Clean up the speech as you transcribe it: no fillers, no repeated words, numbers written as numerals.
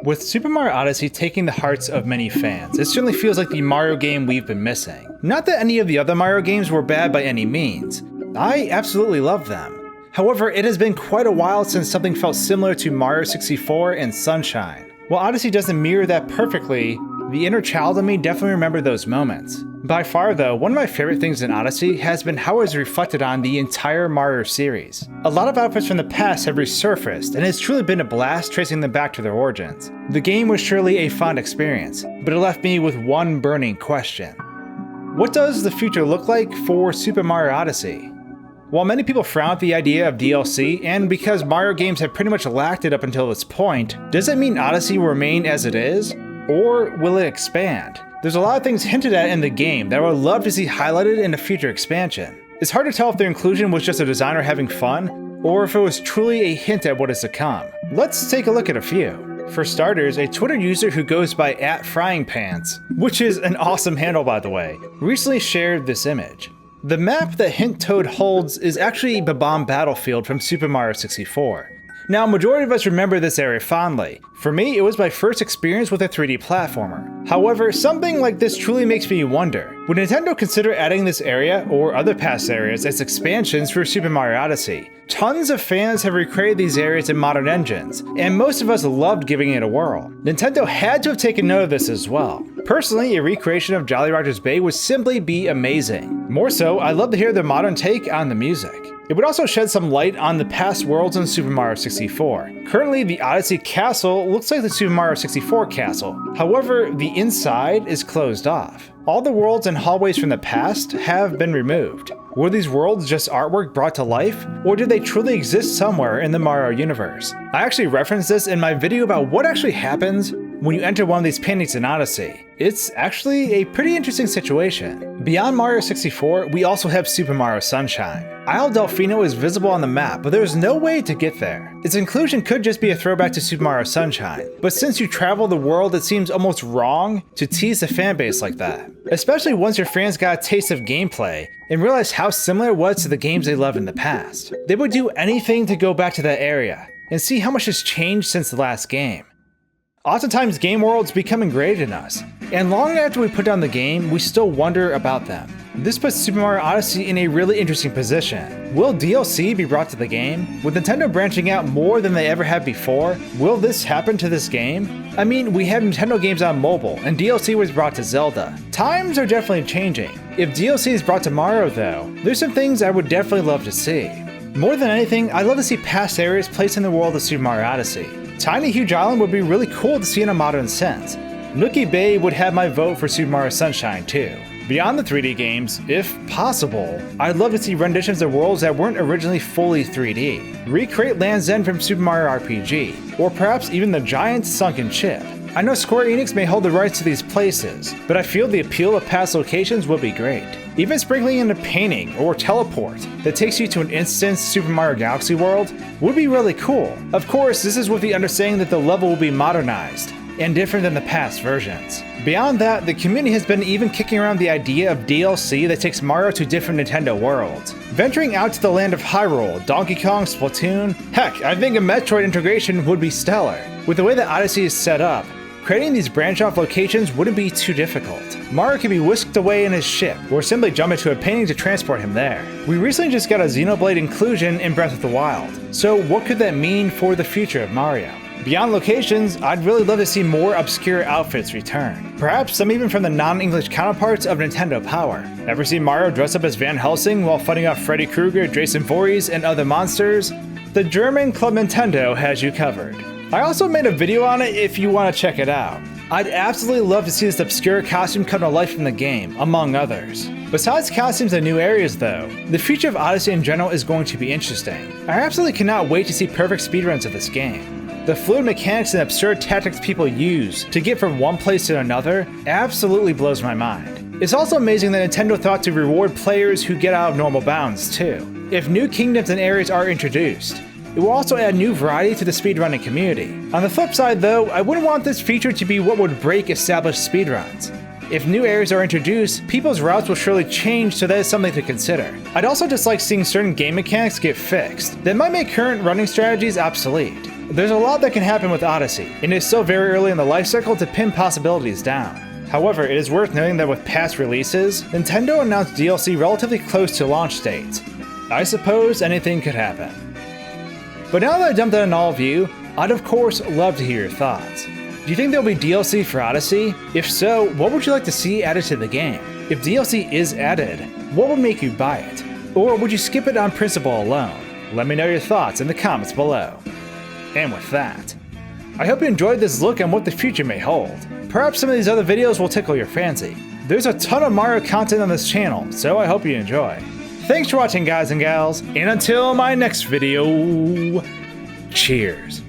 With Super Mario Odyssey taking the hearts of many fans, it certainly feels like the Mario game we've been missing. Not that any of the other Mario games were bad by any means. I absolutely love them. However, it has been quite a while since something felt similar to Mario 64 and Sunshine. While Odyssey doesn't mirror that perfectly, the inner child in me definitely remembered those moments. By far though, one of my favorite things in Odyssey has been how it's reflected on the entire Mario series. A lot of outfits from the past have resurfaced, and it's truly been a blast tracing them back to their origins. The game was surely a fun experience, but it left me with one burning question. What does the future look like for Super Mario Odyssey? While many people frown at the idea of DLC, and because Mario games have pretty much lacked it up until this point, does it mean Odyssey will remain as it is? Or will it expand? There's a lot of things hinted at in the game that I would love to see highlighted in a future expansion. It's hard to tell if their inclusion was just a designer having fun, or if it was truly a hint at what is to come. Let's take a look at a few. For starters, a Twitter user who goes by @fryingpants, which is an awesome handle by the way, recently shared this image. The map that Hint Toad holds is actually Bob-omb Battlefield from Super Mario 64. Now, a majority of us remember this area fondly. For me, it was my first experience with a 3D platformer. However, something like this truly makes me wonder, would Nintendo consider adding this area, or other past areas, as expansions for Super Mario Odyssey? Tons of fans have recreated these areas in modern engines, and most of us loved giving it a whirl. Nintendo had to have taken note of this as well. Personally, a recreation of Jolly Roger's Bay would simply be amazing. More so, I'd love to hear their modern take on the music. It would also shed some light on the past worlds in Super Mario 64. Currently, the Odyssey Castle looks like the Super Mario 64 castle. However, the inside is closed off. All the worlds and hallways from the past have been removed. Were these worlds just artwork brought to life, or did they truly exist somewhere in the Mario universe? I actually referenced this in my video about what actually happens when you enter one of these paintings in Odyssey. It's actually a pretty interesting situation. Beyond Mario 64, we also have Super Mario Sunshine. Isle Delfino is visible on the map, but there is no way to get there. Its inclusion could just be a throwback to Super Mario Sunshine, but since you travel the world, it seems almost wrong to tease the fanbase like that. Especially once your fans got a taste of gameplay and realized how similar it was to the games they loved in the past. They would do anything to go back to that area and see how much has changed since the last game. Oftentimes, game worlds become ingrained in us, and long after we put down the game, we still wonder about them. This puts Super Mario Odyssey in a really interesting position. Will DLC be brought to the game? With Nintendo branching out more than they ever have before, will this happen to this game? I mean, we have Nintendo games on mobile, and DLC was brought to Zelda. Times are definitely changing. If DLC is brought to Mario though, there's some things I would definitely love to see. More than anything, I'd love to see past areas placed in the world of Super Mario Odyssey. Tiny Huge Island would be really cool to see in a modern sense. Nookie Bay would have my vote for Super Mario Sunshine too. Beyond the 3D games, if possible, I'd love to see renditions of worlds that weren't originally fully 3D. Recreate Land's End from Super Mario RPG, or perhaps even the giant sunken ship. I know Square Enix may hold the rights to these places, but I feel the appeal of past locations would be great. Even sprinkling in a painting or teleport that takes you to an instant Super Mario Galaxy world would be really cool. Of course, this is with the understanding that the level will be modernized and different than the past versions. Beyond that, the community has been even kicking around the idea of DLC that takes Mario to different Nintendo worlds. Venturing out to the land of Hyrule, Donkey Kong, Splatoon, heck, I think a Metroid integration would be stellar. With the way that Odyssey is set up, creating these branch-off locations wouldn't be too difficult. Mario can be whisked away in his ship, or simply jump into a painting to transport him there. We recently just got a Xenoblade inclusion in Breath of the Wild, so what could that mean for the future of Mario? Beyond locations, I'd really love to see more obscure outfits return. Perhaps some even from the non-English counterparts of Nintendo Power. Ever see Mario dress up as Van Helsing while fighting off Freddy Krueger, Jason Voorhees, and other monsters? The German Club Nintendo has you covered. I also made a video on it if you want to check it out. I'd absolutely love to see this obscure costume come to life in the game, among others. Besides costumes and new areas though, the future of Odyssey in general is going to be interesting. I absolutely cannot wait to see perfect speedruns of this game. The fluid mechanics and absurd tactics people use to get from one place to another absolutely blows my mind. It's also amazing that Nintendo thought to reward players who get out of normal bounds too. If new kingdoms and areas are introduced, it will also add new variety to the speedrunning community. On the flip side though, I wouldn't want this feature to be what would break established speedruns. If new areas are introduced, people's routes will surely change, so that is something to consider. I'd also just like seeing certain game mechanics get fixed that might make current running strategies obsolete. There's a lot that can happen with Odyssey, and it is still very early in the life cycle to pin possibilities down. However, it is worth noting that with past releases, Nintendo announced DLC relatively close to launch dates. I suppose anything could happen. But now that I've dumped that on all of you, I'd of course love to hear your thoughts. Do you think there'll be DLC for Odyssey? If so, what would you like to see added to the game? If DLC is added, what would make you buy it? Or would you skip it on principle alone? Let me know your thoughts in the comments below. And with that, I hope you enjoyed this look on what the future may hold. Perhaps some of these other videos will tickle your fancy. There's a ton of Mario content on this channel, so I hope you enjoy. Thanks for watching, guys and gals, and until my next video, cheers.